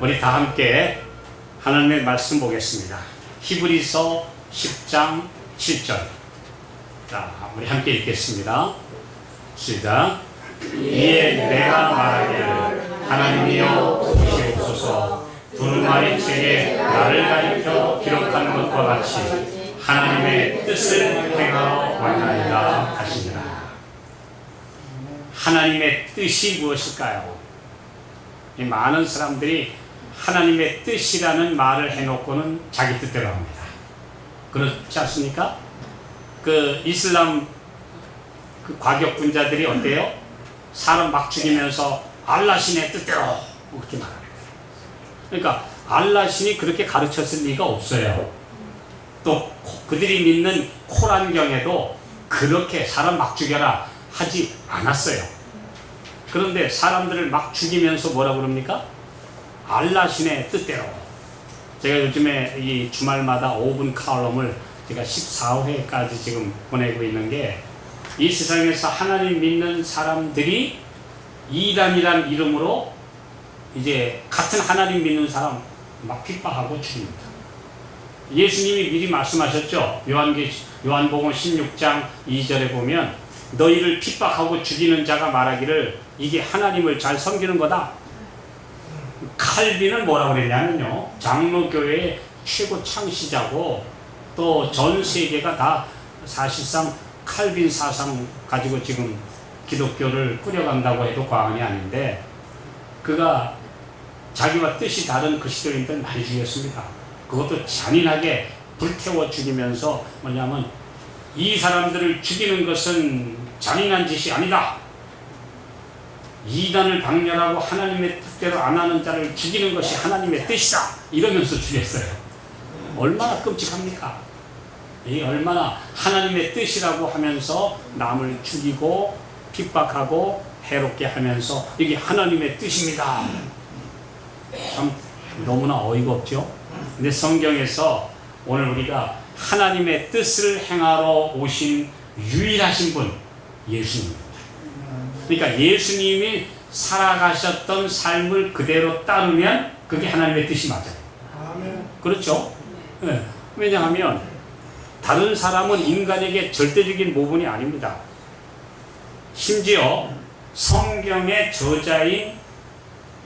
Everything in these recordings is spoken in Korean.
우리 다 함께 하나님의 말씀 보겠습니다. 히브리서 10장 7절. 자, 우리 함께 읽겠습니다. 시작. 이에 내가 말하기를 하나님이여 보시옵소서. 두루마리 책에 나를 가리켜 기록한 것과 같이 하나님의 뜻을 행하러 왔나이다 하시니라. 하나님의 뜻이 무엇일까요? 이 많은 사람들이 하나님의 뜻이라는 말을 해놓고는 자기 뜻대로 합니다. 그렇지 않습니까? 그 이슬람 그 과격분자들이 어때요? 사람 막 죽이면서 알라신의 뜻대로 그렇게 말합니다. 그러니까 알라신이 그렇게 가르쳤을 리가 없어요. 또 그들이 믿는 코란경에도 그렇게 사람 막 죽여라 하지 않았어요. 그런데 사람들을 막 죽이면서 뭐라 그럽니까? 알라신의 뜻대로. 제가 요즘에 이 주말마다 5분 칼럼을 제가 14회까지 지금 보내고 있는 게, 이 세상에서 하나님 믿는 사람들이 이단이란 이름으로 이제 같은 하나님 믿는 사람 막 핍박하고 죽입니다. 예수님이 미리 말씀하셨죠. 요한복음 16장 2절에 보면 너희를 핍박하고 죽이는 자가 말하기를 이게 하나님을 잘 섬기는 거다. 칼빈은 뭐라고 그랬냐면요, 장로교회의 최고 창시자고 또 전 세계가 다 사실상 칼빈 사상 가지고 지금 기독교를 꾸려간다고 해도 과언이 아닌데, 그가 자기와 뜻이 다른 그리스도인들 많이 죽였습니다. 그것도 잔인하게 불태워 죽이면서 뭐냐면 이 사람들을 죽이는 것은 잔인한 짓이 아니다. 이단을 박멸하고 하나님의 뜻대로 안 하는 자를 죽이는 것이 하나님의 뜻이다. 이러면서 죽였어요. 얼마나 끔찍합니까? 이 얼마나 하나님의 뜻이라고 하면서 남을 죽이고 핍박하고 해롭게 하면서 이게 하나님의 뜻입니다. 참 너무나 어이가 없죠. 근데 성경에서 오늘 우리가 하나님의 뜻을 행하러 오신 유일하신 분, 예수님입니다. 그러니까 예수님이 살아가셨던 삶을 그대로 따르면 그게 하나님의 뜻이 맞아요. 그렇죠? 네. 왜냐하면 다른 사람은 인간에게 절대적인 모분이 아닙니다. 심지어 성경의 저자인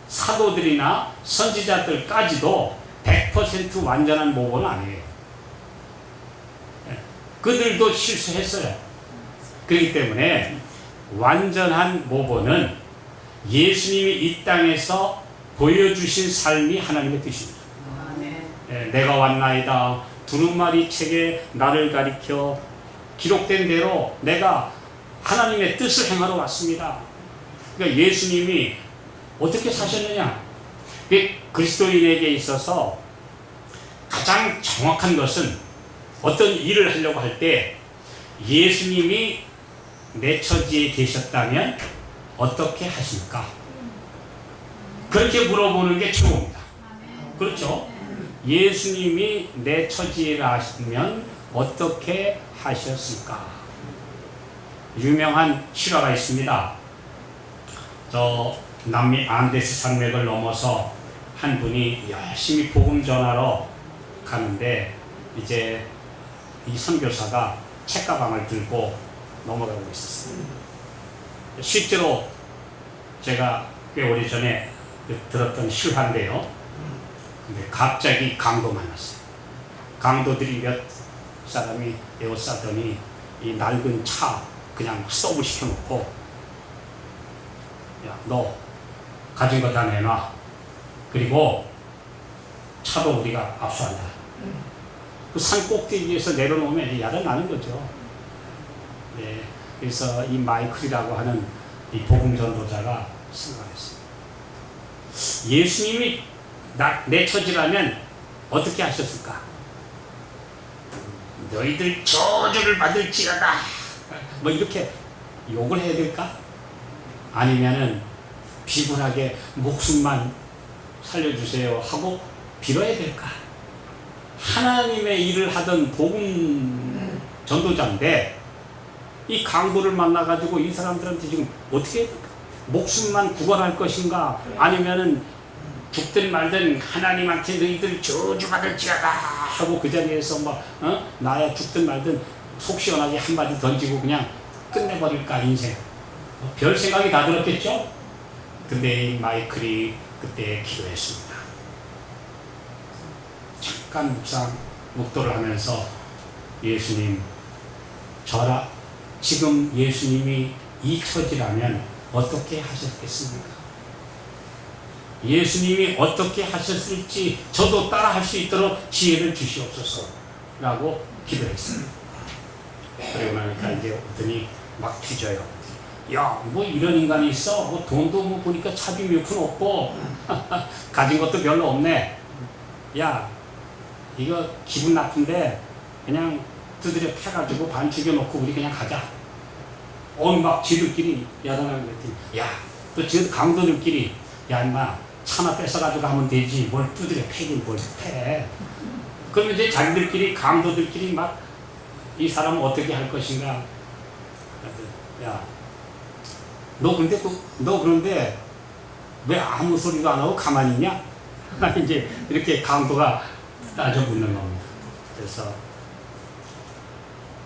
사도들이나 선지자들까지도 100% 완전한 모본은 아니에요. 그들도 실수했어요. 그렇기 때문에 완전한 모본은 예수님이 이 땅에서 보여주신 삶이 하나님의 뜻입니다. 내가 왔나이다. 두루마리 책에 나를 가리켜 기록된 대로 내가 하나님의 뜻을 행하러 왔습니다. 그러니까 예수님이 어떻게 사셨느냐? 그리스도인에게 있어서 가장 정확한 것은 어떤 일을 하려고 할 때 예수님이 내 처지에 계셨다면 어떻게 하십니까? 그렇게 물어보는 게 최고입니다. 그렇죠? 예수님이 내 처지라면 어떻게 하셨을까? 유명한 실화가 있습니다. 저 남미 안데스 산맥을 넘어서 한 분이 열심히 복음 전하러 가는데, 이제 이 선교사가 책가방을 들고 넘어가고 있었어요. 실제로 제가 꽤 오래전에 들었던 실화인데요. 근데 갑자기 강도 만났어요. 강도들이 몇 사람이 에워싸더니 이 낡은 차 그냥 스톱을 시켜놓고, 야, 너 가진 거 다 내놔. 그리고 차도 우리가 압수한다. 그 산 꼭대기에서 내려놓으면 야단 나는 거죠. 네, 그래서 이 마이클이라고 하는 이 복음 전도자가 생각했어요. 예수님이 내 처지라면 어떻게 하셨을까? 너희들 저주를 받을지어다. 뭐 이렇게 욕을 해야 될까? 아니면은 비굴하게 목숨만 살려주세요 하고 빌어야 될까? 하나님의 일을 하던 복음 전도자인데 이 강도를 만나가지고 이 사람들한테 지금 어떻게 해야 될까? 목숨만 구원할 것인가? 아니면은 죽든 말든 하나님한테 너희들 저주받을지어다 하고 그 자리에서 나야 죽든 말든 속 시원하게 한마디 던지고 그냥 끝내버릴까 인생. 별 생각이 다 들었겠죠? 근데 마이클이 그때 기도했습니다. 잠깐 묵도를 하면서 예수님, 지금 예수님이 이 처지라면 어떻게 하셨겠습니까? 예수님이 어떻게 하셨을지 저도 따라 할 수 있도록 지혜를 주시옵소서 라고 기도했습니다. 그리고 나니까 이제 오더니 막 뒤져요. 야, 뭐 이런 인간이 있어? 뭐 돈도 보니까 차비 몇 푼 없고 가진 것도 별로 없네. 야, 이거 기분 나쁜데 그냥 두드려 패가지고 반 죽여놓고 우리 그냥 가자. 막 지들끼리 야단하는 거지. 야, 또 지 강도들끼리 야 인마 차나 뺏어가지고 가면 되지 뭘 두드려 패긴 뭘 패. 그러면 이제 자기들끼리 강도들끼리 막 이 사람은 어떻게 할 것인가. 야, 너 그런데 왜 아무 소리도 안 하고 가만히 있냐? 이제 이렇게 강도가 따져 묻는 겁니다. 그래서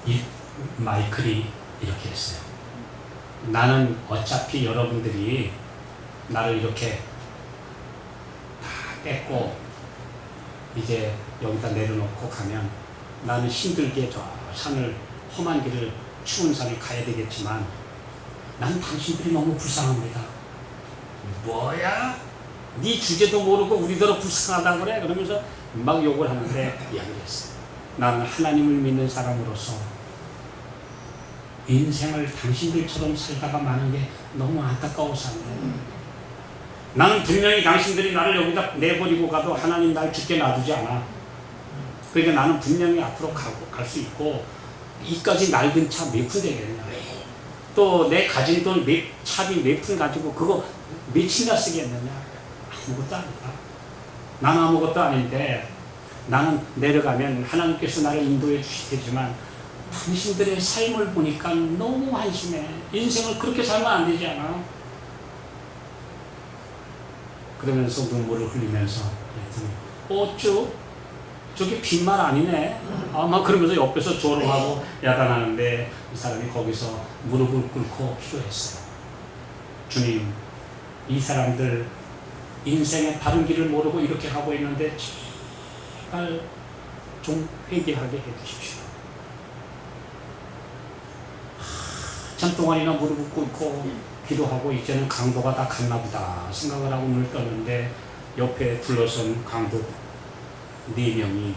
이 마이클이 이렇게 했어요. 나는 어차피 여러분들이 나를 이렇게 다 뺏고 이제 여기다 내려놓고 가면 나는 힘들게 저 산을 험한 길을 추운 산을 가야 되겠지만 난 당신들이 너무 불쌍합니다. 뭐야? 네 주제도 모르고 우리더러 불쌍하다 그래? 그러면서 막 욕을 하는데 이야기를 했어요. 나는 하나님을 믿는 사람으로서 인생을 당신들처럼 살다가 마는 게 너무 안타까워서 안 돼. 나는 분명히 당신들이 나를 여기다 내버리고 가도 하나님 날 죽게 놔두지 않아. 그러니까 나는 분명히 앞으로 갈 수 있고 이까지 낡은 차 몇 푼 되겠냐. 또 내 가진 돈 차비 몇 푼 가지고 그거 며칠이나 쓰겠느냐. 아무것도 아니다. 나는 아무것도 아닌데 나는 내려가면 하나님께서 나를 인도해 주시겠지만 당신들의 삶을 보니까 너무 한심해. 인생을 그렇게 살면 안 되지 않아? 그러면서 눈물을 흘리면서 어쭈? 저게 빈말 아니네? 막 그러면서 옆에서 조롱하고 야단하는데 이 사람이 거기서 무릎을 꿇고 기도했어요. 주님, 이 사람들 인생의 바른 길을 모르고 이렇게 가고 있는데 제발 좀 회개하게 해주십시오. 한참 동안이나 무릎을 꿇고 기도하고 이제는 강도가 다 갔나 보다 생각을 하고 눈을 떴는데 옆에 둘러선 강도 4명이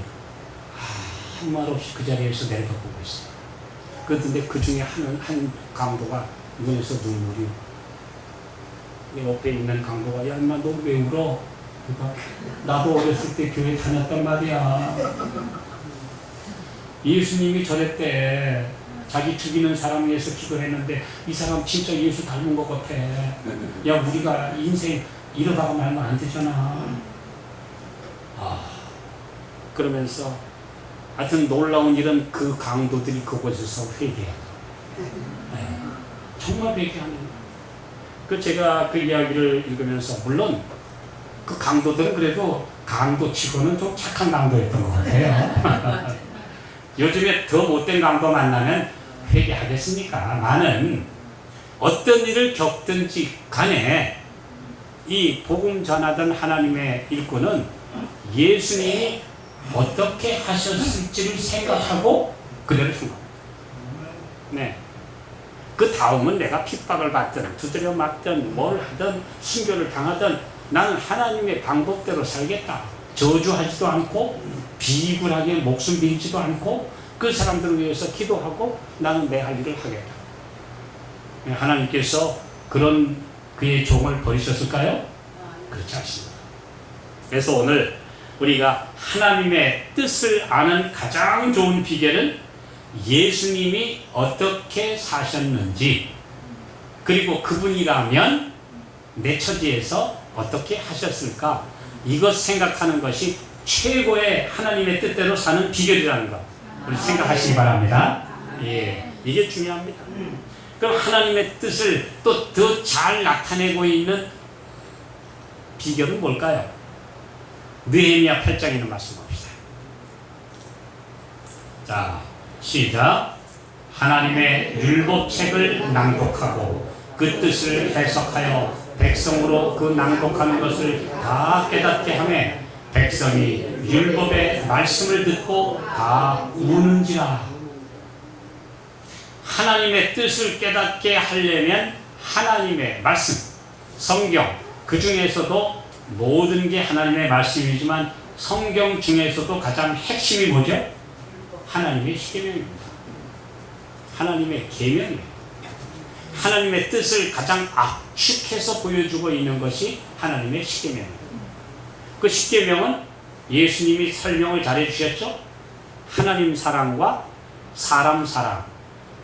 아무 말 없이 그 자리에서 내려다보고 있어요. 그런데 그 중에 한 강도가 눈에서 눈물이 옆에 있는 강도가 야 인마 너 왜 울어? 그러니까 나도 어렸을 때 교회 다녔단 말이야. 예수님이 저랬대. 자기 죽이는 사람 위해서 기도했는데 이 사람 진짜 예수 닮은 것 같아. 야 우리가 인생 이러다가 말면 안 되잖아. 그러면서 하여튼 놀라운 일은 그 강도들이 그곳에서 회개해요. 네. 정말 회개하는. 제가 그 이야기를 읽으면서 물론 그 강도들은 그래도 강도치고는 좀 착한 강도였던 것 같아요. 요즘에 더 못된 강도 만나면 회개하겠습니까? 나는 어떤 일을 겪든지 간에 이 복음 전하던 하나님의 일꾼은 예수님이 어떻게 하셨을지를 생각하고 그대로 준 겁니다. 네. 그 다음은 내가 핍박을 받든 두드려 맞든 뭘 하든 순교를 당하든 나는 하나님의 방법대로 살겠다. 저주하지도 않고 비굴하게 목숨 빌지도 않고 그 사람들을 위해서 기도하고 나는 내 할 일을 하겠다. 하나님께서 그런 그의 종을 버리셨을까요? 그렇지 않습니다. 그래서 오늘 우리가 하나님의 뜻을 아는 가장 좋은 비결은 예수님이 어떻게 사셨는지 그리고 그분이라면 내 처지에서 어떻게 하셨을까 이것 생각하는 것이 최고의 하나님의 뜻대로 사는 비결이라는 것 우리 생각하시기 바랍니다. 예, 이게 중요합니다. 그럼 하나님의 뜻을 또 더 잘 나타내고 있는 비결은 뭘까요? 느헤미야 8장에 있는 말씀 봅시다. 자, 시작. 하나님의 율법책을 낭독하고 그 뜻을 해석하여 백성으로 그 낭독하는 것을 다 깨닫게 하며 백성이 율법의 말씀을 듣고 다 우는지라. 하나님의 뜻을 깨닫게 하려면 하나님의 말씀, 성경, 그 중에서도 모든 게 하나님의 말씀이지만 성경 중에서도 가장 핵심이 뭐죠? 하나님의 십계명입니다. 하나님의 계명이에요. 하나님의 뜻을 가장 압축해서 보여주고 있는 것이 하나님의 십계명입니다. 그 십계명은 예수님이 설명을 잘해 주셨죠? 하나님 사랑과 사람 사랑,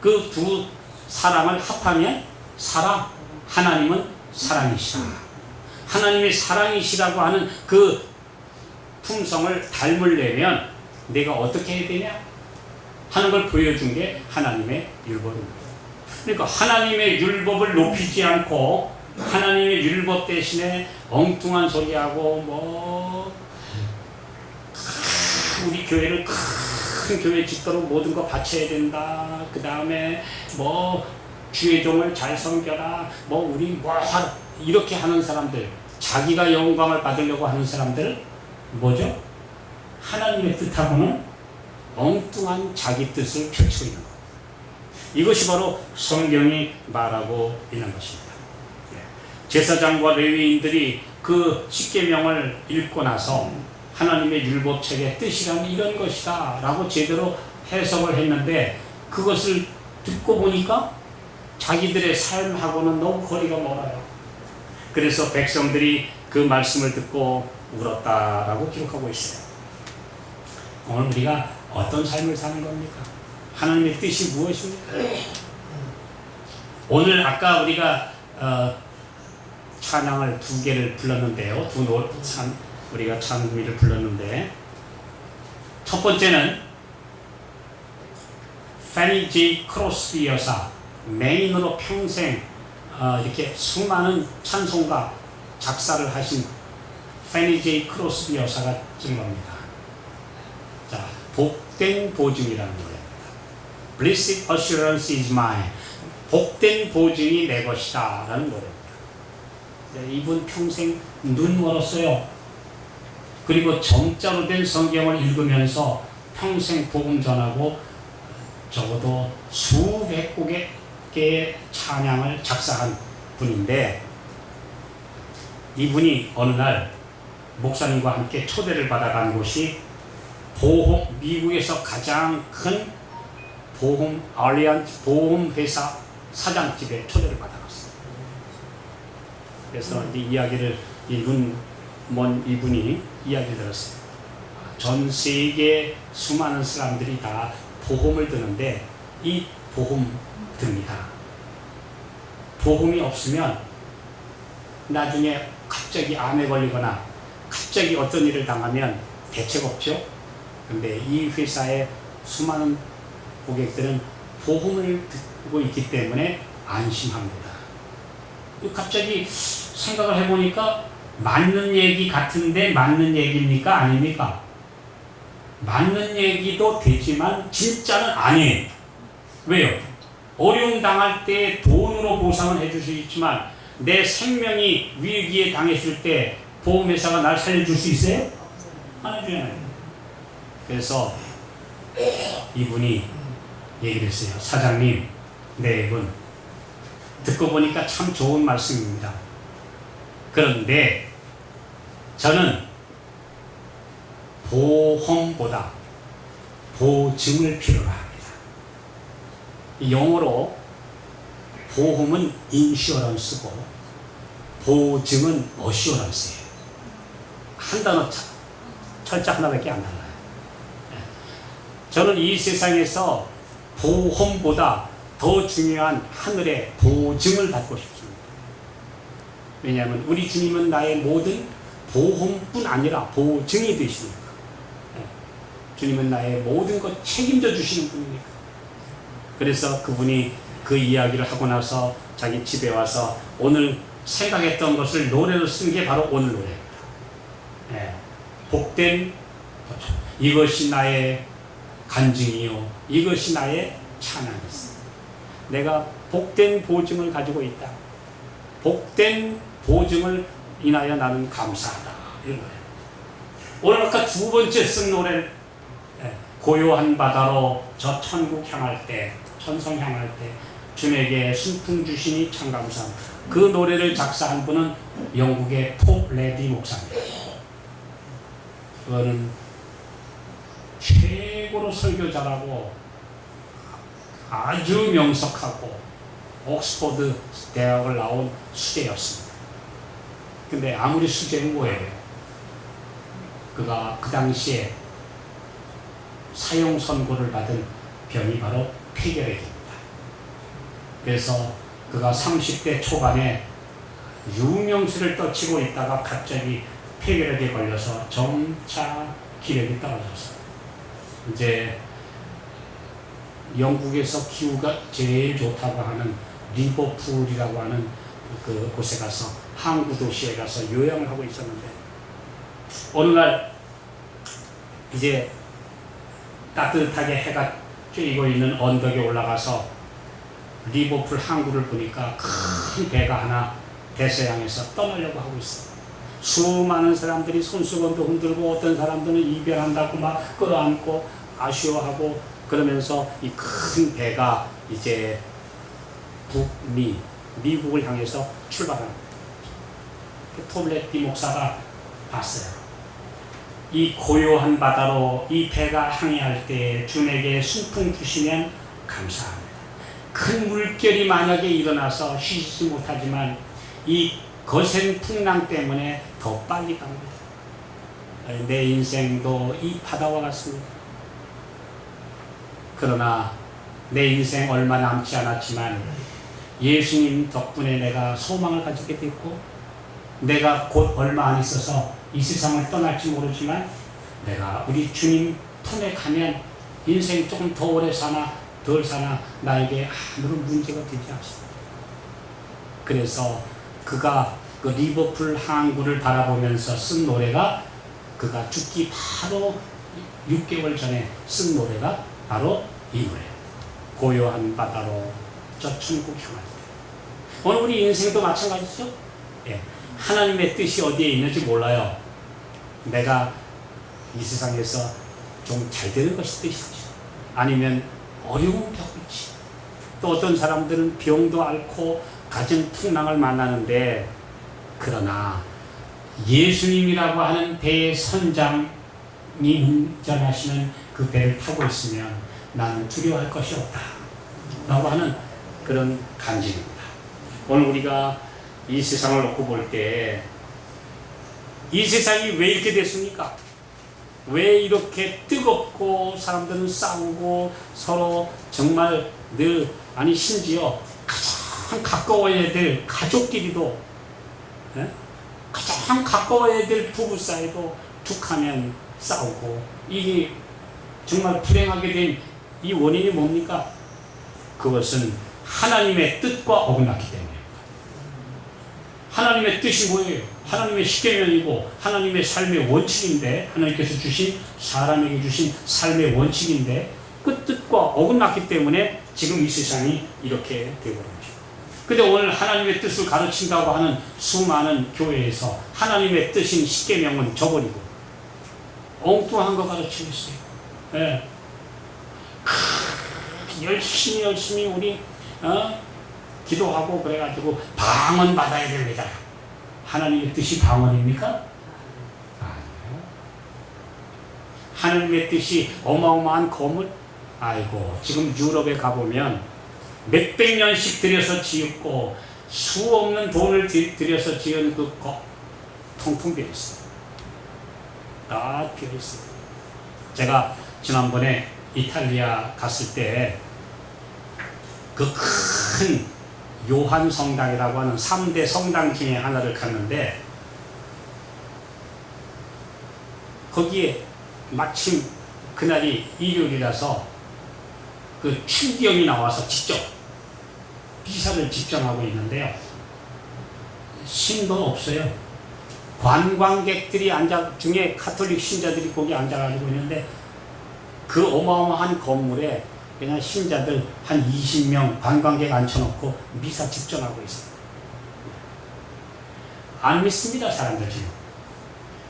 그 두 사랑을 합하면 사랑, 하나님은 사랑이시다. 하나님의 사랑이시라고 하는 그 품성을 닮으려면 내가 어떻게 해야 되냐 하는 걸 보여준 게 하나님의 율법입니다. 그러니까 하나님의 율법을 높이지 않고 하나님의 율법 대신에 엉뚱한 소리하고 우리 교회를 큰 교회 짓도록 모든 거 바쳐야 된다. 그 다음에 주의 종을 잘 섬겨라. 우리 하라. 이렇게 하는 사람들, 자기가 영광을 받으려고 하는 사람들은 뭐죠? 하나님의 뜻하고는 엉뚱한 자기 뜻을 펼치고 있는 것. 이것이 바로 성경이 말하고 있는 것입니다. 제사장과 레위인들이 그 십계명을 읽고 나서 하나님의 율법책의 뜻이란 이런 것이다 라고 제대로 해석을 했는데 그것을 듣고 보니까 자기들의 삶하고는 너무 거리가 멀어요. 그래서 백성들이 그 말씀을 듣고 울었다라고 기록하고 있어요. 오늘 우리가 어떤 삶을 사는 겁니까? 하나님의 뜻이 무엇입니까? 오늘 아까 우리가 찬양을 2개를 불렀는데요. 우리가 찬미를 불렀는데 첫 번째는 패니 제이 크로스비 여사, 메인으로 평생 이렇게 수많은 찬송가 작사를 하신 패니 제이 크로스비 여사가 쓴 겁니다. 자, 복된 보증이라는 노래입니다. Blessed assurance is mine. 복된 보증이 내 것이다 라는 노래입니다. 네, 이분 평생 눈 멀었어요. 그리고 정자로 된 성경을 읽으면서 평생 복음 전하고 적어도 수백 곡의 찬양을 작사한 분인데 이분이 어느 날 목사님과 함께 초대를 받아간 곳이 미국에서 가장 큰 보험회사 사장집에 초대를 받아갔어요. 그래서 이 이야기를 이분이 이야기를 들었어요. 전 세계 수많은 사람들이 다 보험을 드는데 이 보험 듭니다. 보험이 없으면 나중에 갑자기 암에 걸리거나 갑자기 어떤 일을 당하면 대책 없죠. 그런데 이 회사의 수많은 고객들은 보험을 듣고 있기 때문에 안심합니다. 갑자기 생각을 해보니까 맞는 얘기 같은데 맞는 얘기입니까? 아닙니까? 맞는 얘기도 되지만 진짜는 아니에요. 왜요? 어려움 당할 때 돈으로 보상을 해줄 수 있지만 내 생명이 위기에 당했을 때 보험회사가 날 살려줄 수 있어요? 안 해주잖아요. 그래서 이분이 얘기를 했어요. 사장님, 네 분 듣고 보니까 참 좋은 말씀입니다. 그런데 저는 보험보다 보증을 필요로 합니다. 영어로 보험은 인슈어런스고 보증은 어슈어런스예요. 한 단어 철자 하나밖에 안 달라요. 저는 이 세상에서 보험보다 더 중요한 하늘의 보증을 받고 싶습니다. 왜냐하면 우리 주님은 나의 모든 보험뿐 아니라 보증이 되시니까. 주님은 나의 모든 것 책임져 주시는 분이니까. 그래서 그분이 그 이야기를 하고 나서 자기 집에 와서 오늘 생각했던 것을 노래로 쓴 게 바로 오늘 노래입니다. 복된 보증. 이것이 나의 간증이요 이것이 나의 찬양이었습니다. 내가 복된 보증을 가지고 있다. 복된 보증을 인하여 나는 감사하다. 이런 거예요. 오늘 아까 두 번째 쓴 노래를 고요한 바다로 저 천국 향할 때, 천성 향할 때 주님에게 순풍 주시니 참 감사합니다. 그 노래를 작사한 분은 영국의 톱 레디 목사입니다. 그거는 최고로 설교 잘하고 아주 명석하고 옥스퍼드 대학을 나온 수재였습니다. 근데 아무리 수재는 뭐예요? 그가 그 당시에 사형 선고를 받은 병이 바로 폐결핵입니다. 그래서 그가 30대 초반에 유명세를 떨치고 있다가 갑자기 폐결핵에 걸려서 점차 기력이 떨어졌어요. 이제 영국에서 기후가 제일 좋다고 하는 리버풀이라고 하는 그 곳에 가서 항구 도시에 가서 요양을 하고 있었는데 어느 날 이제 따뜻하게 해가 쬐고 있는 언덕에 올라가서 리버풀 항구를 보니까 큰 배가 하나 대서양에서 떠나려고 하고 있어요. 수많은 사람들이 손수건도 흔들고 어떤 사람들은 이별한다고 막 끌어안고 아쉬워하고 그러면서 이 큰 배가 이제 미국을 향해서 출발합니다. 톱 레디 목사가 봤어요. 이 고요한 바다로 이 배가 항해할 때 주님에게 순풍 주시면 감사합니다. 큰 물결이 만약에 일어나서 쉬지 못하지만 이 거센 풍랑 때문에 더 빨리 갑니다. 내 인생도 이 바다와 같습니다. 그러나 내 인생 얼마 남지 않았지만 예수님 덕분에 내가 소망을 가지게 됐고 내가 곧 얼마 안 있어서 이 세상을 떠날지 모르지만 내가 우리 주님 품에 가면 인생 조금 더 오래 사나 덜 사나 나에게 아무런 문제가 되지 않습니다. 그래서 그가 그 리버풀 항구를 바라보면서 쓴 노래가 그가 죽기 바로 6개월 전에 쓴 노래가 바로 이 노래. 고요한 바다로 저 천국 향할 때. 오늘 우리 인생도 마찬가지죠. 예. 하나님의 뜻이 어디에 있는지 몰라요. 내가 이 세상에서 좀 잘 되는 것이 뜻이지. 아니면 어려운 벽이지. 또 어떤 사람들은 병도 앓고 가진 풍랑을 만나는데 그러나 예수님이라고 하는 배의 선장이 운전하시는 그 배를 타고 있으면 나는 두려워할 것이 없다 라고 하는 그런 간증입니다. 오늘 우리가 이 세상을 놓고 볼 때 이 세상이 왜 이렇게 됐습니까? 왜 이렇게 뜨겁고 사람들은 싸우고 서로 정말 늘 아니 심지어 가장 가까워야 될 가족끼리도 가장 가까워야 될 부부 사이도 툭하면 싸우고 이게 정말 불행하게 된 이 원인이 뭡니까? 그것은 하나님의 뜻과 어긋났기 때문에. 하나님의 뜻이 뭐예요? 하나님의 십계명이고 하나님의 삶의 원칙인데 하나님께서 주신 사람에게 주신 삶의 원칙인데 그 뜻과 어긋났기 때문에 지금 이 세상이 이렇게 되고 있는 것입니다. 근데 오늘 하나님의 뜻을 가르친다고 하는 수많은 교회에서 하나님의 뜻인 십계명은 저버리고 엉뚱한 거 가르치고 있어요. 네. 열심히 우리 기도하고 그래가지고 방언 받아야 됩니다. 하나님의 뜻이 방언입니까? 아니요. 하나님의 뜻이 어마어마한 건물? 아이고 지금 유럽에 가보면 몇백 년씩 들여서 지었고 수 없는 돈을 들여서 지은 그 통통 비어 있어요. 다 비어 있어요. 제가 지난번에 이탈리아 갔을 때 그 큰 요한 성당이라고 하는 3대 성당 중에 하나를 갔는데 거기에 마침 그날이 일요일이라서 그 추기경이 나와서 직접 기사를 집전하고 있는데요. 신도 없어요. 관광객들이 중에 카톨릭 신자들이 거기 앉아가지고 있는데 그 어마어마한 건물에 그냥 신자들 한 20명 관광객 앉혀놓고 미사 집전하고 있어요. 안 믿습니다, 사람들 지금.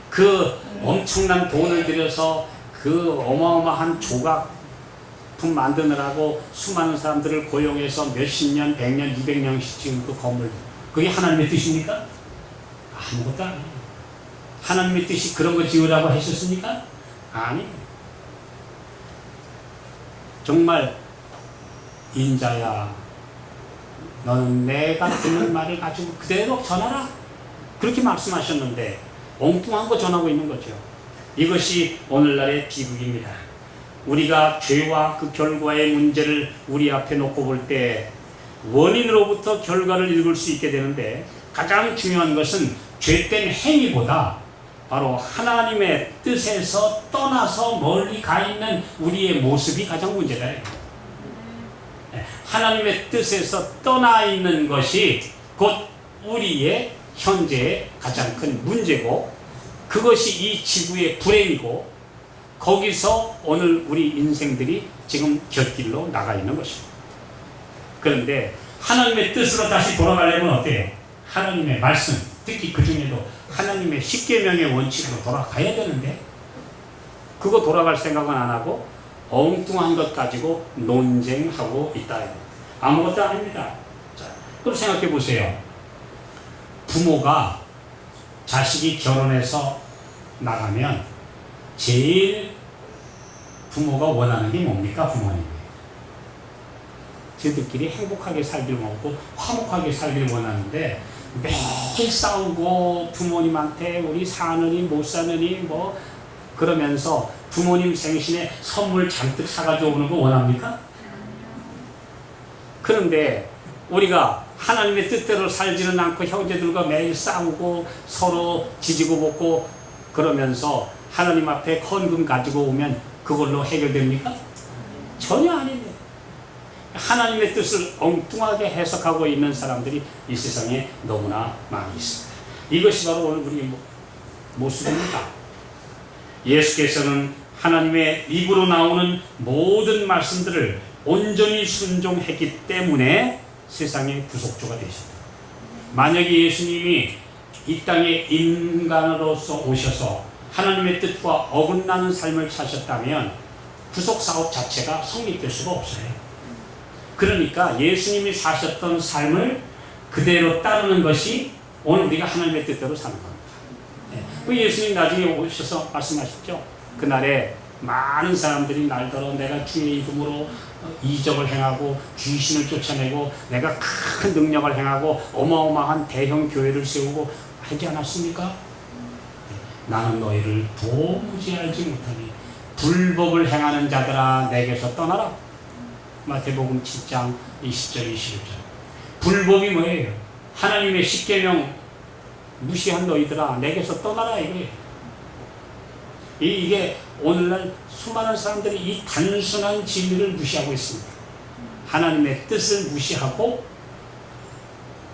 그 엄청난 돈을 들여서 그 어마어마한 조각품 만드느라고 수많은 사람들을 고용해서 몇십 년, 100년, 200년씩 지은 그 건물, 그게 하나님의 뜻입니까? 아무것도 아니에요. 하나님의 뜻이 그런 거 지으라고 하셨습니까? 아니. 정말 인자야, 너는 내가 듣는 말을 가지고 그대로 전하라, 그렇게 말씀하셨는데 엉뚱한 거 전하고 있는 거죠. 이것이 오늘날의 비극입니다. 우리가 죄와 그 결과의 문제를 우리 앞에 놓고 볼 때 원인으로부터 결과를 읽을 수 있게 되는데, 가장 중요한 것은 죄된 행위보다 바로 하나님의 뜻에서 떠나서 멀리 가 있는 우리의 모습이 가장 문제다. 하나님의 뜻에서 떠나 있는 것이 곧 우리의 현재의 가장 큰 문제고, 그것이 이 지구의 불행이고, 거기서 오늘 우리 인생들이 지금 곁길로 나가 있는 것입니다. 그런데 하나님의 뜻으로 다시 돌아가려면 어때요? 하나님의 말씀, 특히 그 중에도 하나님의 십계명의 원칙으로 돌아가야 되는데, 그거 돌아갈 생각은 안 하고 엉뚱한 것 가지고 논쟁하고 있다. 아무것도 아닙니다. 자, 그럼 생각해 보세요. 부모가 자식이 결혼해서 나가면 제일 부모가 원하는 게 뭡니까? 부모님이 저들끼리 행복하게 살기를 원하고 화목하게 살기를 원하는데, 매일 싸우고 부모님한테 우리 사느니 못 사느니 뭐 그러면서 부모님 생신에 선물 잔뜩 사가지고 오는 거 원합니까? 그런데 우리가 하나님의 뜻대로 살지는 않고 형제들과 매일 싸우고 서로 지지고 볶고 그러면서 하나님 앞에 헌금 가지고 오면 그걸로 해결됩니까? 전혀 아닌데, 하나님의 뜻을 엉뚱하게 해석하고 있는 사람들이 이 세상에 너무나 많이 있습니다. 이것이 바로 오늘 우리 모습입니다. 예수께서는 하나님의 입으로 나오는 모든 말씀들을 온전히 순종했기 때문에 세상의 구속주가 되셨다. 만약에 예수님이 이 땅에 인간으로서 오셔서 하나님의 뜻과 어긋나는 삶을 사셨다면 구속사업 자체가 성립될 수가 없어요. 그러니까 예수님이 사셨던 삶을 그대로 따르는 것이 오늘 우리가 하나님의 뜻대로 사는 겁니다. 예수님 나중에 오셔서 말씀하셨죠. 그날에 많은 사람들이 날더러 내가 주의 이름으로 이적을 행하고 귀신을 쫓아내고 내가 큰 능력을 행하고 어마어마한 대형 교회를 세우고 하지 않았습니까? 나는 너희를 도무지 알지 못하니 불법을 행하는 자들아 내게서 떠나라. 마태복음 7장 20절 21절. 불법이 뭐예요? 하나님의 십계명 무시한 너희들아 내게서 떠나라 이거예요. 이게 오늘날 수많은 사람들이 이 단순한 진리를 무시하고 있습니다. 하나님의 뜻을 무시하고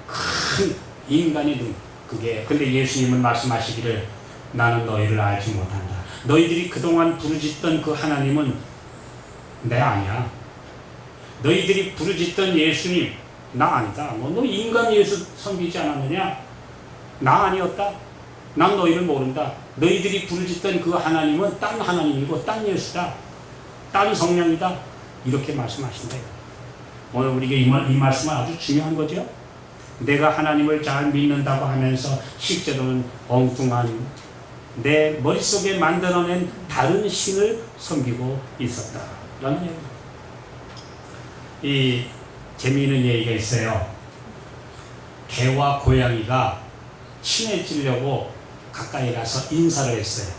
큰 인간이 된 그게. 근데 예수님은 말씀하시기를 나는 너희를 알지 못한다. 너희들이 그동안 부르짖던 그 하나님은 내 아니야. 너희들이 부르짖던 예수님 나 아니다. 너 인간 예수 섬기지 않았느냐? 나 아니었다. 난 너희를 모른다. 너희들이 부르짖던 그 하나님은 딴 하나님이고 딴 예수다. 딴 성령이다. 이렇게 말씀하신대요. 오늘 우리에게 이 말씀은 아주 중요한 거죠. 내가 하나님을 잘 믿는다고 하면서 실제로는 엉뚱한 내 머릿속에 만들어낸 다른 신을 섬기고 있었다. 라는 얘기입니다. 이 재미있는 얘기가 있어요. 개와 고양이가 친해지려고 가까이 가서 인사를 했어요.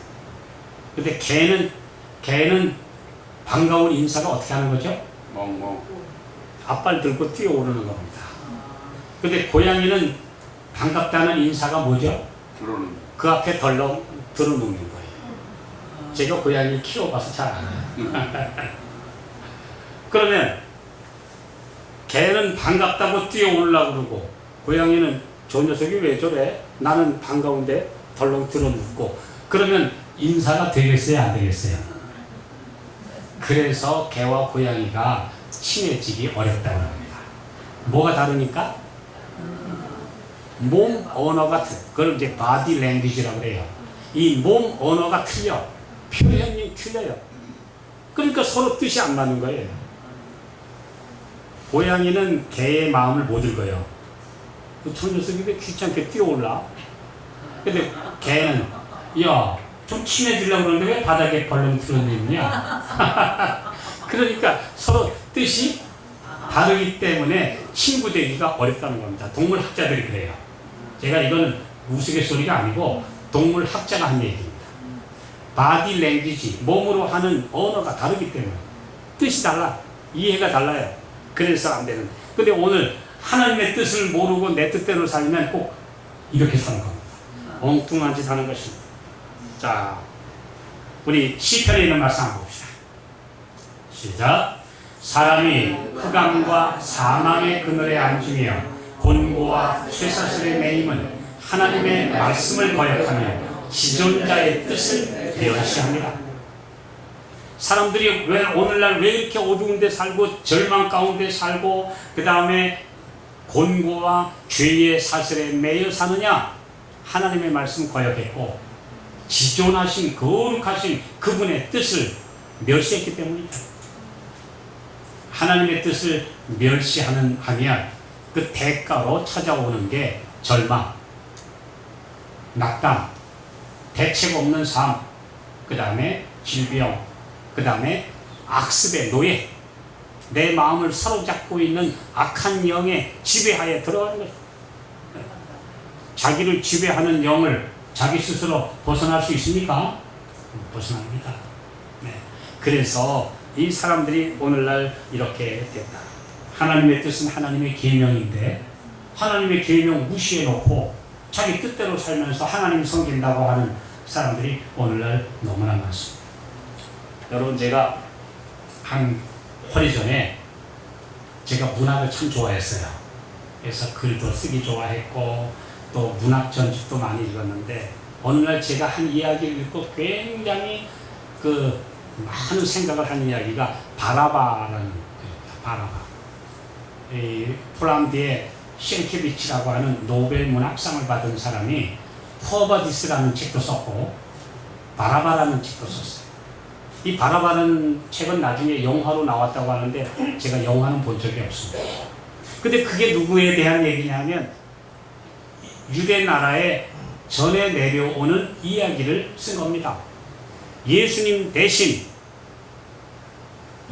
근데 개는 반가운 인사가 어떻게 하는 거죠? 멍멍. 앞발 들고 뛰어오르는 겁니다. 근데 고양이는 반갑다는 인사가 뭐죠? 그 앞에 들어눕는 거예요. 제가 고양이 키워봐서 잘 알아요. 그러면 개는 반갑다고 뛰어오르려고 그러고 고양이는 저 녀석이 왜 저래? 나는 반가운데 덜렁 들어눕고 그러면 인사가 되겠어요, 안 되겠어요? 그래서 개와 고양이가 친해지기 어렵다고 합니다. 뭐가 다르니까? 몸 언어가 그걸 이제 바디 랭귀지라고 그래요. 이 몸 언어가 틀려. 표현이 틀려요. 그러니까 서로 뜻이 안 맞는 거예요. 고양이는 개의 마음을 못 읽어요. 저 녀석이 왜 귀찮게 뛰어올라? 근데 개는 야, 좀 친해지려고 그러는데 왜 바닥에 벌렁 들어있냐? 그러니까 서로 뜻이 다르기 때문에 친구 되기가 어렵다는 겁니다. 동물학자들이 그래요. 제가 이거는 우스갯소리가 아니고 동물학자가 한 얘기입니다. 바디 랭귀지, 몸으로 하는 언어가 다르기 때문에 뜻이 달라, 이해가 달라요. 그래서 안 되는. 근데 오늘 하나님의 뜻을 모르고 내 뜻대로 살면 꼭 이렇게 사는 겁니다. 엉뚱한 짓 하는 것입니다. 자, 우리 시편에 있는 말씀 한번 봅시다. 시작. 사람이 흑암과 사망의 그늘에 앉으며 곤고와 쇠사슬에 매임은 하나님의 말씀을 거역하며 지존자의 뜻을 멸시합니다. 사람들이 왜 오늘날 왜 이렇게 어두운 데 살고 절망 가운데 살고 그 다음에 곤고와 죄의 사슬에 매여 사느냐? 하나님의 말씀 거역했고 지존하신 거룩하신 그분의 뜻을 멸시했기 때문이다. 하나님의 뜻을 멸시하면 그 대가로 찾아오는 게 절망, 낙담, 대책 없는 삶, 그 다음에 질병, 그 다음에 악습의 노예, 내 마음을 사로잡고 있는 악한 영의 지배하에 들어가는 거죠. 자기를 지배하는 영을 자기 스스로 벗어날 수 있습니까? 벗어납니다. 네. 그래서 이 사람들이 오늘날 이렇게 됐다. 하나님의 뜻은 하나님의 계명인데 하나님의 계명 무시해놓고 자기 뜻대로 살면서 하나님 섬긴다고 하는 사람들이 오늘날 너무나 많습니다. 여러분, 제가 한 오래전에 제가 문학을 참 좋아했어요. 그래서 글도 쓰기 좋아했고 또 문학 전집도 많이 읽었는데 어느 날 제가 한 이야기를 읽고 굉장히 많은 생각을 한 이야기가 바라바라는 글입니다. 바라바. 이 폴란드의 셴케비치라고 하는 노벨 문학상을 받은 사람이 포버디스라는 책도 썼고 바라바라는 책도 썼어요. 이 바라바라는 책은 나중에 영화로 나왔다고 하는데 제가 영화는 본 적이 없습니다. 근데 그게 누구에 대한 얘기냐면 유대 나라에 전에 내려오는 이야기를 쓴 겁니다. 예수님 대신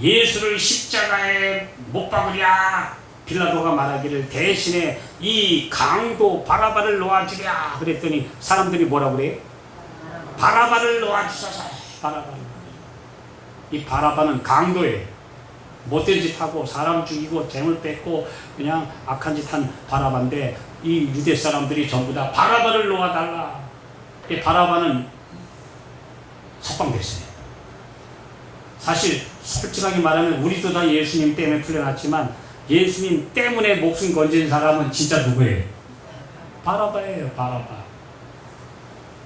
예수를 십자가에 못 박으랴 빌라도가 말하기를 대신에 이 강도 바라바를 놓아주랴 그랬더니 사람들이 뭐라고 그래요? 바라바를 놓아주소서. 바라바. 이 바라바는 강도예요. 못된 짓 하고 사람 죽이고 재물 뺏고 그냥 악한 짓 한 바라바인데 이 유대 사람들이 전부 다 바라바를 놓아달라. 이 바라바는 석방됐어요. 사실 솔직하게 말하면 우리도 다 예수님 때문에 풀려났지만 예수님 때문에 목숨 건진 사람은 진짜 누구예요? 바라바예요. 바라바.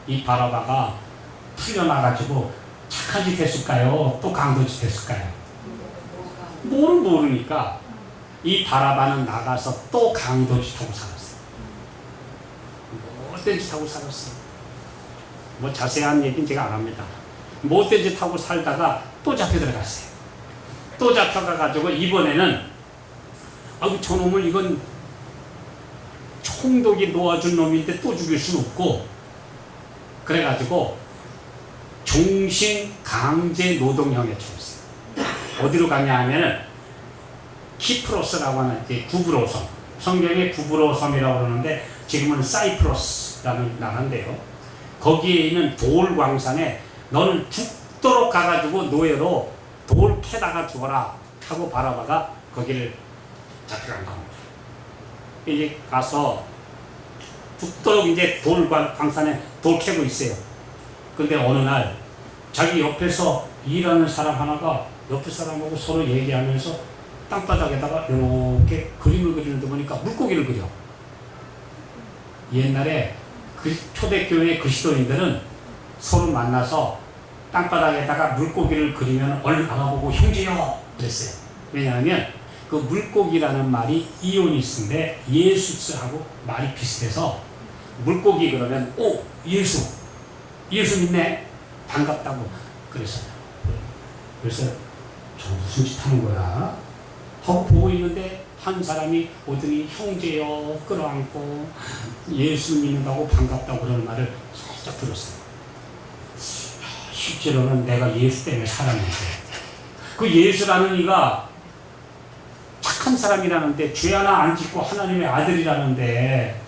이 바라바가 풀려나가지고 착한 짓 했을까요? 또 강도 짓 했을까요? 모르니까 이 바라바는 나가서 또 강도 짓 하고 살았어요. 못된 짓 하고 살았어요. 뭐 자세한 얘기는 제가 안 합니다. 못된 짓 하고 살다가 또 잡혀 들어갔어요. 또 잡혀가가지고 이번에는 저놈을 이건 총독이 놓아준 놈인데 또 죽일 수는 없고 그래가지고 종신 강제 노동형에 처했어요. 어디로 가냐 하면은 키프로스라고 하는 구브로섬, 성경에 구브로섬이라고 그러는데 지금은 사이프러스라는 나라인데요. 거기에 있는 돌 광산에 너는 죽도록 가가지고 노예로 돌 캐다가 죽어라 하고 바라바가 거기를 잡혀간 겁니다. 이제 가서 죽도록 이제 돌 광산에 돌 캐고 있어요. 근데 어느 날 자기 옆에서 일하는 사람 하나가 옆에 사람하고 서로 얘기하면서 땅바닥에다가 이렇게 그림을 그리는데 보니까 물고기를 그려. 옛날에 그 초대교회 그리스도인들은 서로 만나서 땅바닥에다가 물고기를 그리면 얼른 나와보고 형제요 그랬어요. 왜냐하면 그 물고기라는 말이 이오니스인데 예수스하고 말이 비슷해서 물고기 그러면 오 예수 믿네 반갑다고 그랬어요. 그래서 저 무슨 짓 하는 거야 하고 보고 있는데 한 사람이 오더니 형제요 끌어안고 예수 믿는다고 반갑다고 그러는 말을 살짝 들었어요. 실제로는 내가 예수 때문에 살았는데 그 예수라는 이가 착한 사람이라는데 죄 하나 안 짓고 하나님의 아들이라는데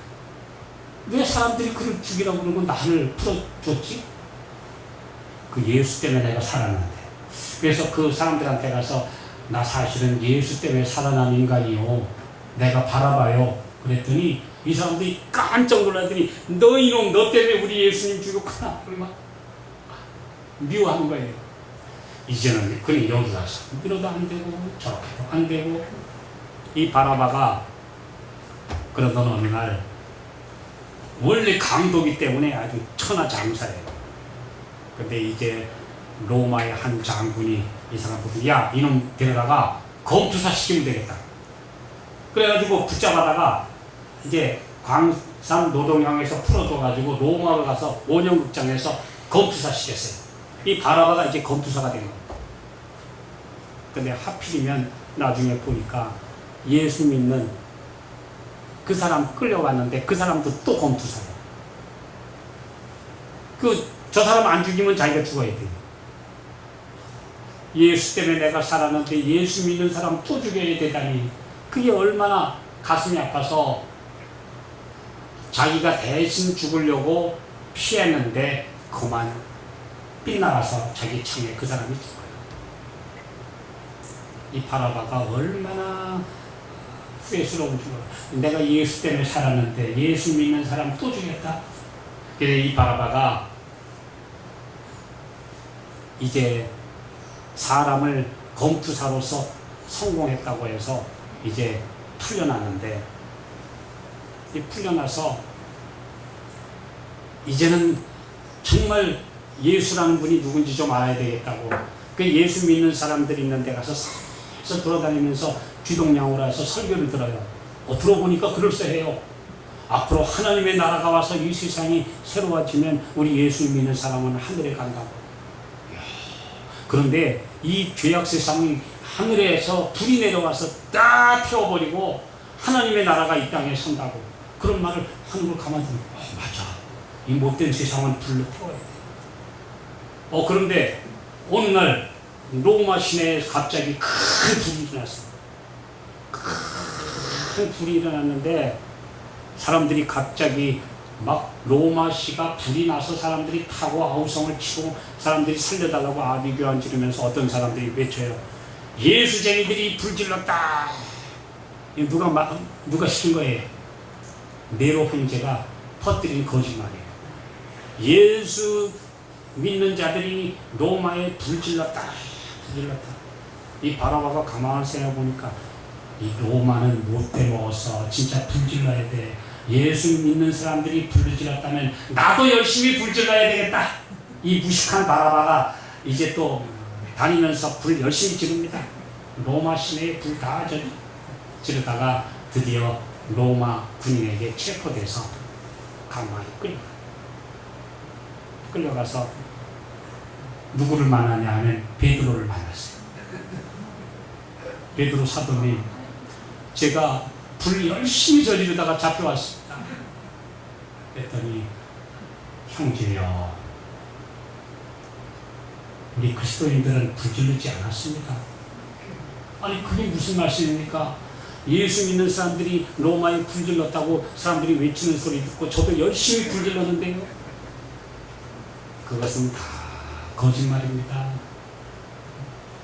왜 사람들이 그를 죽이라고 그러고 나를 풀어줬지? 그 예수 때문에 내가 살았는데. 그래서 그 사람들한테 가서 나 사실은 예수 때문에 살아난 인간이요 내가 바라봐요 그랬더니 이 사람들이 깜짝 놀라더니 너 이놈 너 때문에 우리 예수님 죽였구나 얼마 미워하는 거예요. 이제는 그래 여기 가서 이러도 안 되고 저렇게도 안 되고 이 바라바가 그러던 어느 날 원래 강도기 때문에 아주 천하장사예요. 근데 이제 로마의 한 장군이 이 사람 보고 야 이놈 데려다가 검투사 시키면 되겠다. 그래가지고 붙잡아다가 이제 광산 노동형에서 풀어줘가지고 로마로 가서 원형극장에서 검투사 시켰어요. 이 바라바가 이제 검투사가 된 거예요. 근데 하필이면 나중에 보니까 예수 믿는 그 사람 끌려갔는데 그 사람도 또 검투사예요. 저 사람 안 죽이면 자기가 죽어야 돼요. 예수 때문에 내가 살았는데 예수 믿는 사람 또 죽여야 되다니 그게 얼마나 가슴이 아파서 자기가 대신 죽으려고 피했는데 그만 빗나가서 자기 창에 그 사람이 죽어요. 이 바라바가 얼마나 후회스러운지 몰라. 내가 예수 때문에 살았는데 예수 믿는 사람 또 죽였다. 그래서 이 바라바가 이제 사람을 검투사로서 성공했다고 해서 이제 풀려났는데 이 풀려나서 이제는 정말 예수라는 분이 누군지 좀 알아야 되겠다고 그 예수 믿는 사람들이 있는 데 가서 싹 돌아다니면서 쥐동냥으로 해서 설교를 들어요. 들어보니까 그럴싸해요. 앞으로 하나님의 나라가 와서 이 세상이 새로워지면 우리 예수 믿는 사람은 하늘에 간다고. 그런데 이 죄악 세상이 하늘에서 불이 내려와서 다 태워버리고 하나님의 나라가 이 땅에 선다고 그런 말을 하는 걸 가만히 보면 맞아. 이 못된 세상은 불로 태워야 돼. 그런데 어느 날 로마 시내에 갑자기 큰 불이 일어났어. 큰 불이 일어났는데 사람들이 갑자기 막 로마시가 불이 나서 사람들이 타고 아우성을 치고 사람들이 살려달라고 아비규환 지르면서 어떤 사람들이 외쳐요. 예수쟁이들이 불질렀다. 누가 시킨 거예요? 네로 형제가 퍼뜨린 거짓말이에요. 예수 믿는 자들이 로마에 불질렀다. 이 바라바가 가만히 생각해보니까 이 로마는 못돼 먹었어. 진짜 불질러야 돼. 예수 믿는 사람들이 불을 질렀다면 나도 열심히 불질러야 되겠다. 이 무식한 바라바가 이제 또 다니면서 불 열심히 지릅니다. 로마 시내에 불 다 지르다가 드디어 로마 군인에게 체포돼서 강화에 끌려가서 누구를 만나냐 하면 베드로를 만났어요. 베드로 사도님, 제가 불 열심히 저지르다가 잡혀왔습니다. 그랬더니 형제여, 우리 그리스도인들은 불질르지 않았습니다. 아니 그게 무슨 말씀입니까? 예수 믿는 사람들이 로마에 불질렀다고 사람들이 외치는 소리 듣고 저도 열심히 불질렀는데요. 그것은 다 거짓말입니다.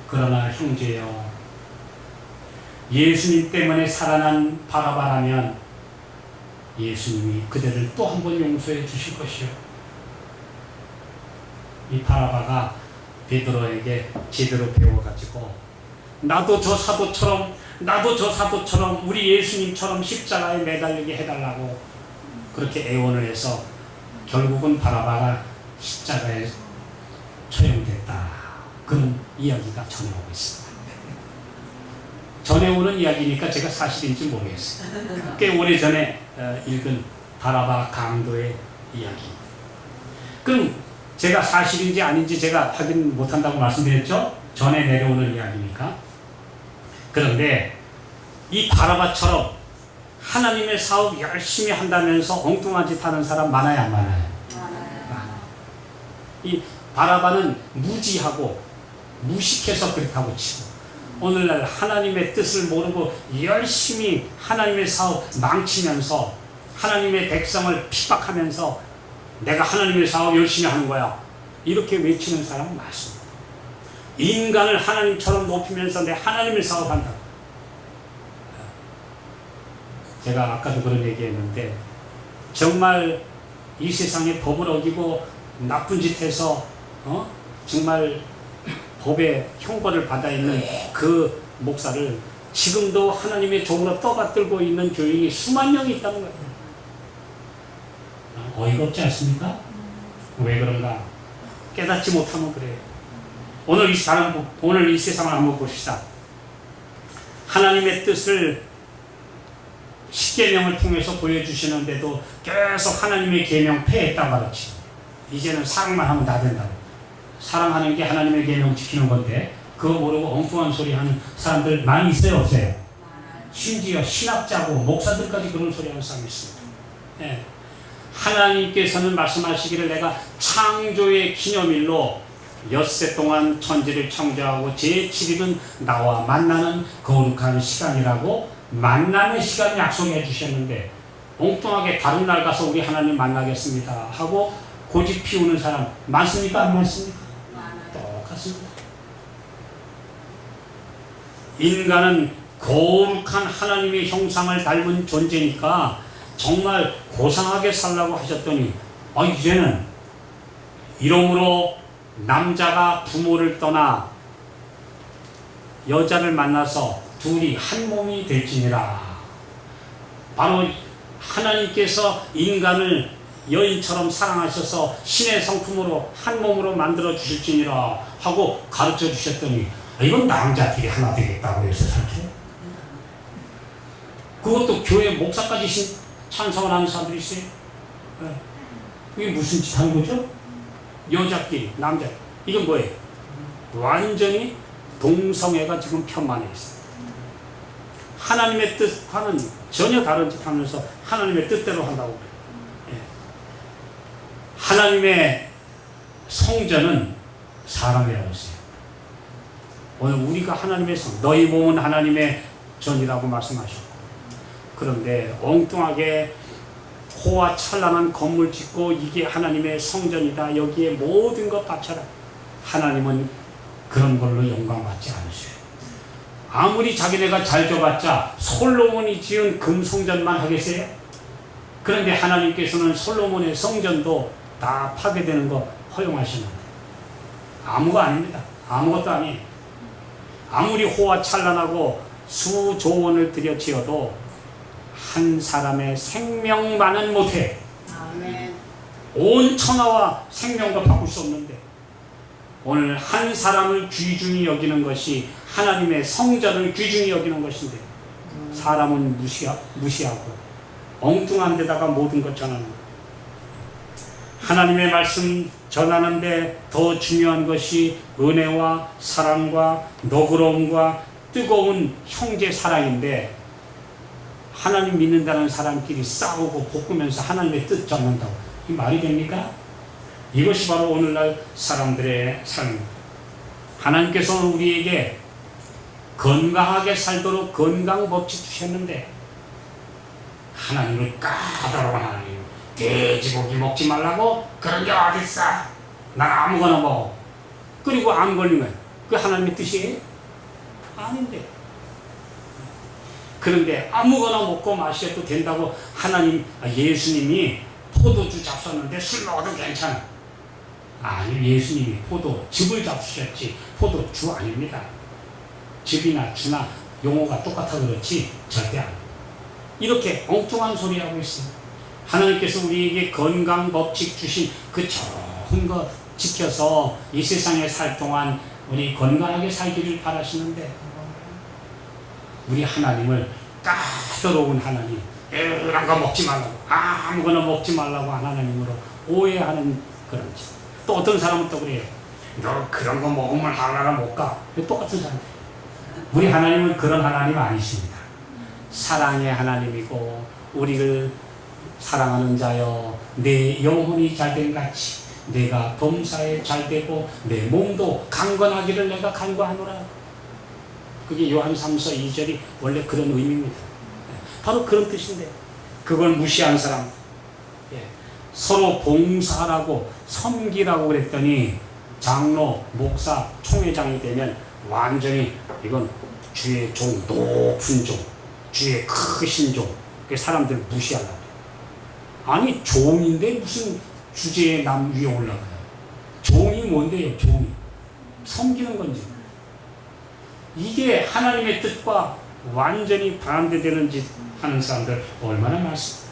그러나 형제여, 예수님 때문에 살아난 바라바라면 예수님이 그대를 또 한 번 용서해 주실 것이요. 이 바라바가 베드로에게 제대로 배워가지고 나도 저 사도처럼 우리 예수님처럼 십자가에 매달리게 해달라고 그렇게 애원을 해서 결국은 바라바가 십자가에 처형됐다. 그런 이야기가 전해오고 있습니다. 전해오는 이야기니까 제가 사실인지 모르겠어요. 꽤 오래전에 읽은 바라바 강도의 이야기. 그럼 제가 사실인지 아닌지 제가 확인 못한다고 말씀드렸죠? 전에 내려오는 이야기니까. 그런데 이 바라바처럼 하나님의 사업 열심히 한다면서 엉뚱한 짓 하는 사람 많아요, 안 많아요? 많아요. 이 바라바는 무지하고 무식해서 그렇다고 치고, 오늘날 하나님의 뜻을 모르고 열심히 하나님의 사업 망치면서 하나님의 백성을 핍박하면서 내가 하나님의 사업 열심히 하는 거야, 이렇게 외치는 사람은 많습니다. 인간을 하나님처럼 높이면서 내 하나님의 사업한다. 제가 아까도 그런 얘기했는데, 정말 이 세상에 법을 어기고 나쁜 짓 해서 정말 법의 형벌을 받아 있는 그 목사를 지금도 하나님의 종으로 떠받들고 있는 교인이 수만 명이 있다는 거예요. 어이가 없지 않습니까? 왜 그런가? 깨닫지 못하면 그래요. 오늘 이 세상을 한번 봅시다. 하나님의 뜻을 십계명을 통해서 보여주시는데도 계속 하나님의 계명 폐했다고 하지. 이제는 사랑만 하면 다 된다고. 사랑하는 게 하나님의 계명 지키는 건데 그거 모르고 엉뚱한 소리 하는 사람들 많이 있어요, 없어요? 심지어 신학자고 목사들까지 그런 소리 하는 사람이 있습니다. 네. 하나님께서는 말씀하시기를 내가 창조의 기념일로 엿새 동안 천지를 창조하고 제7일은 나와 만나는 거룩한 시간이라고 만남의 시간 약속해 주셨는데, 엉뚱하게 다른 날 가서 우리 하나님 만나겠습니다 하고 고집 피우는 사람 많습니까? 안 많습니까? 똑같습니다. 인간은 거룩한 하나님의 형상을 닮은 존재니까 정말 고상하게 살라고 하셨더니, 이제는 이러므로 남자가 부모를 떠나 여자를 만나서 둘이 한 몸이 될지니라. 바로 하나님께서 인간을 여인처럼 사랑하셔서 신의 성품으로 한 몸으로 만들어 주실지니라 하고 가르쳐 주셨더니, 이건 남자끼리 하나 되겠다고 해서 살죠. 그것도 교회 목사까지 찬성을 하는 사람들이 있어요. 그게 무슨 짓 하는 거죠? 여자끼리 남자, 이건 뭐예요? 완전히 동성애가 지금 편만해 있어요. 하나님의 뜻과는 전혀 다른 짓 하면서 하나님의 뜻대로 한다고 그래요. 하나님의 성전은 사람이라고 했어요. 오늘 우리가 하나님의 성, 너희 몸은 하나님의 전이라고 말씀하셨고, 그런데 엉뚱하게 호화 찬란한 건물 짓고 이게 하나님의 성전이다, 여기에 모든 것 바쳐라. 하나님은 그런 걸로 영광받지 않으셔요. 아무리 자기네가 잘 줘봤자 솔로몬이 지은 금성전만 하겠어요? 그런데 하나님께서는 솔로몬의 성전도 다 파괴되는 거 허용하시는데, 아무거 아닙니다. 아무것도 아니에요. 아무리 호화 찬란하고 수조원을 들여 지어도 한 사람의 생명만은 못해. 아멘. 온 천하와 생명도 바꿀 수 없는데, 오늘 한 사람을 귀중히 여기는 것이 하나님의 성전을 귀중히 여기는 것인데, 사람은 무시하고 엉뚱한 데다가 모든 것 전하는 거예요. 하나님의 말씀 전하는데 더 중요한 것이 은혜와 사랑과 너그러움과 뜨거운 형제 사랑인데, 하나님 믿는다는 사람끼리 싸우고 볶으면서 하나님의 뜻 전한다고, 이 말이 됩니까? 이것이 바로 오늘날 사람들의 삶입니다. 하나님께서는 우리에게 건강하게 살도록 건강법칙 주셨는데, 하나님을 까다로운 하나님, 돼지고기 먹지 말라고? 그런 게 어딨어? 난 아무거나 먹어. 그리고 암 걸리면 그게 하나님의 뜻이에요? 아닌데. 그런데 아무거나 먹고 마셔도 된다고 예수님이 포도주 잡수었는데 술 먹어도 괜찮아. 아니, 예수님이 포도즙을 잡수셨지 포도주 아닙니다. 즙이나 주나 용어가 똑같아 그렇지 절대 아니에요. 이렇게 엉뚱한 소리 하고 있어요. 하나님께서 우리에게 건강 법칙 주신 그 좋은 거 지켜서 이 세상에 살 동안 우리 건강하게 살기를 바라시는데, 우리 하나님을 까다로운 하나님, 이런 거 먹지 말라고, 아무거나 먹지 말라고 하나님으로 오해하는 그런 짓. 또 어떤 사람은 또 그래요. 너 그런 거 먹으면 하나가 못 가. 똑같은 사람. 우리 하나님은 그런 하나님 아니십니다. 사랑의 하나님이고, 우리를 사랑하는 자여, 내 영혼이 잘된 같이 내가 범사에 잘되고 내 몸도 강건하기를 내가 간구하노라. 그게 요한 3서 2절이 원래 그런 의미입니다. 바로 그런 뜻인데, 그걸 무시한 사람, 서로 봉사하라고 섬기라고 그랬더니 장로, 목사, 총회장이 되면 완전히 이건 주의 종, 높은 종, 주의 크신 종, 그 사람들 무시하려고. 아니, 종인데 무슨 주제에 남 위에 올라가요. 종이 뭔데요? 종이 섬기는 건지. 이게 하나님의 뜻과 완전히 반대되는 짓 하는 사람들 얼마나 많습니까?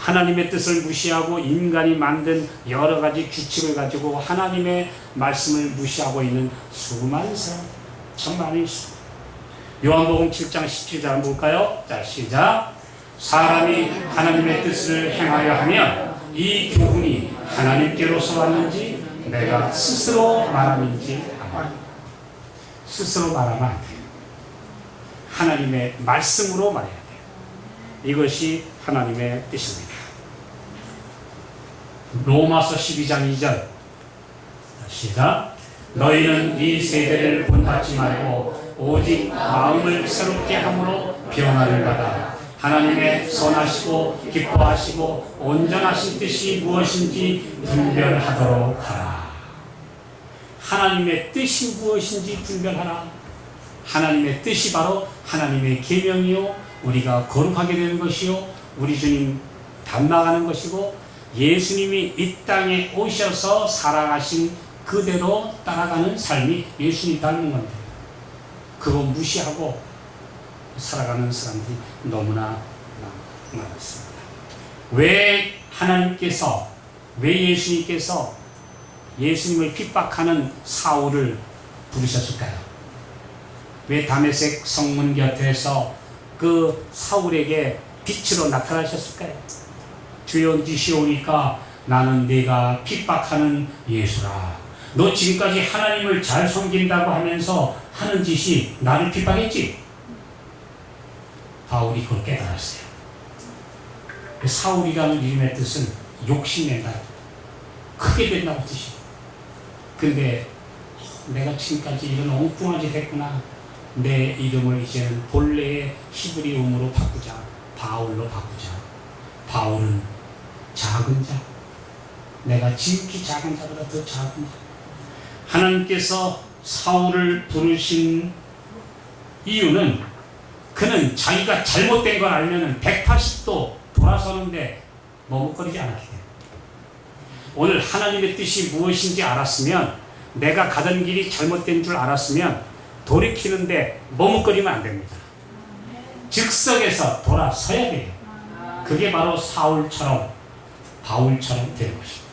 하나님의 뜻을 무시하고 인간이 만든 여러 가지 규칙을 가지고 하나님의 말씀을 무시하고 있는 수많은 사람 참 많이 있습니다. 요한복음 7장 17절 한번 볼까요? 자, 시작. 사람이 하나님의 뜻을 행하려 하면 이 교훈이 하나님께로서 왔는지 내가 스스로 말하는지 알아. 스스로 말하면 안 돼요. 하나님의 말씀으로 말해야 돼요. 이것이 하나님의 뜻입니다. 로마서 12장 2절 시작. 너희는 이 세대를 본받지 말고 오직 마음을 새롭게 함으로 변화를 받아 하나님의 선하시고 기뻐하시고 온전하신 뜻이 무엇인지 분별하도록 하라. 하나님의 뜻이 무엇인지 분별하라. 하나님의 뜻이 바로 하나님의 계명이요, 우리가 거룩하게 되는 것이요, 우리 주님 닮아가는 것이고, 예수님이 이 땅에 오셔서 살아가신 그대로 따라가는 삶이 예수님 닮은 건데, 그거 무시하고 살아가는 사람들이 너무나 많습니다. 왜 하나님께서, 왜 예수님께서 예수님을 핍박하는 사울을 부르셨을까요? 왜 다메섹 성문 곁에서 그 사울에게 빛으로 나타나셨을까요? 주여 니시 오니까 나는 네가 핍박하는 예수라. 너 지금까지 하나님을 잘 섬긴다고 하면서 하는 짓이 나를 핍박했지? 바울이 그걸 깨달았어요. 사울이라는 이름의 뜻은 욕심낸다, 크게 된다고 뜻이에요. 근데 내가 지금까지 이런 엉뚱한 짓 했구나. 내 이름을 이제는 본래의 히브리음으로 바꾸자. 바울로 바꾸자. 바울은 작은 자. 내가 지극히 작은 자보다 더 작은 자. 하나님께서 사울을 부르신 이유는 그는 자기가 잘못된 걸 알면 180도 돌아서는데 머뭇거리지 않았기 때문에. 오늘 하나님의 뜻이 무엇인지 알았으면, 내가 가던 길이 잘못된 줄 알았으면 돌이키는데 머뭇거리면 안 됩니다. 즉석에서 돌아서야 돼요. 그게 바로 사울처럼, 바울처럼 되는 것입니다.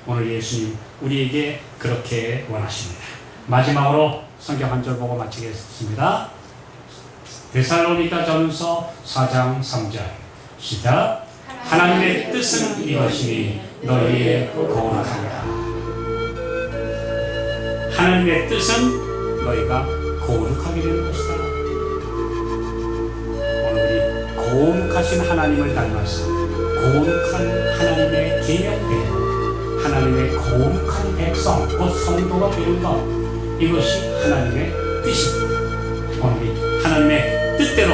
오늘 예수님 우리에게 그렇게 원하십니다. 마지막으로 성경 한 절 보고 마치겠습니다. 데살로니가 전서 4장 3절 시작. 하나님의 뜻은 이것이니 너희의 거룩함이라. 하나님의 뜻은 너희가 거룩하게 되는 것이다. 오늘 우리 거룩하신 하나님을 닮아서 거룩한 하나님의 계명대로 하나님의 거룩한 백성, 곧 성도가 되는 것, 이것이 하나님의 뜻입니다. 오늘 우리 하나님의 뜻대로,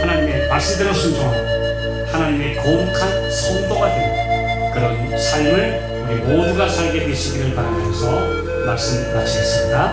하나님의 말씀대로 순종하고 하나님의 거룩한 성도가 되는 그런 삶을 우리 모두가 살게 되시기를 바라면서 말씀 마치겠습니다.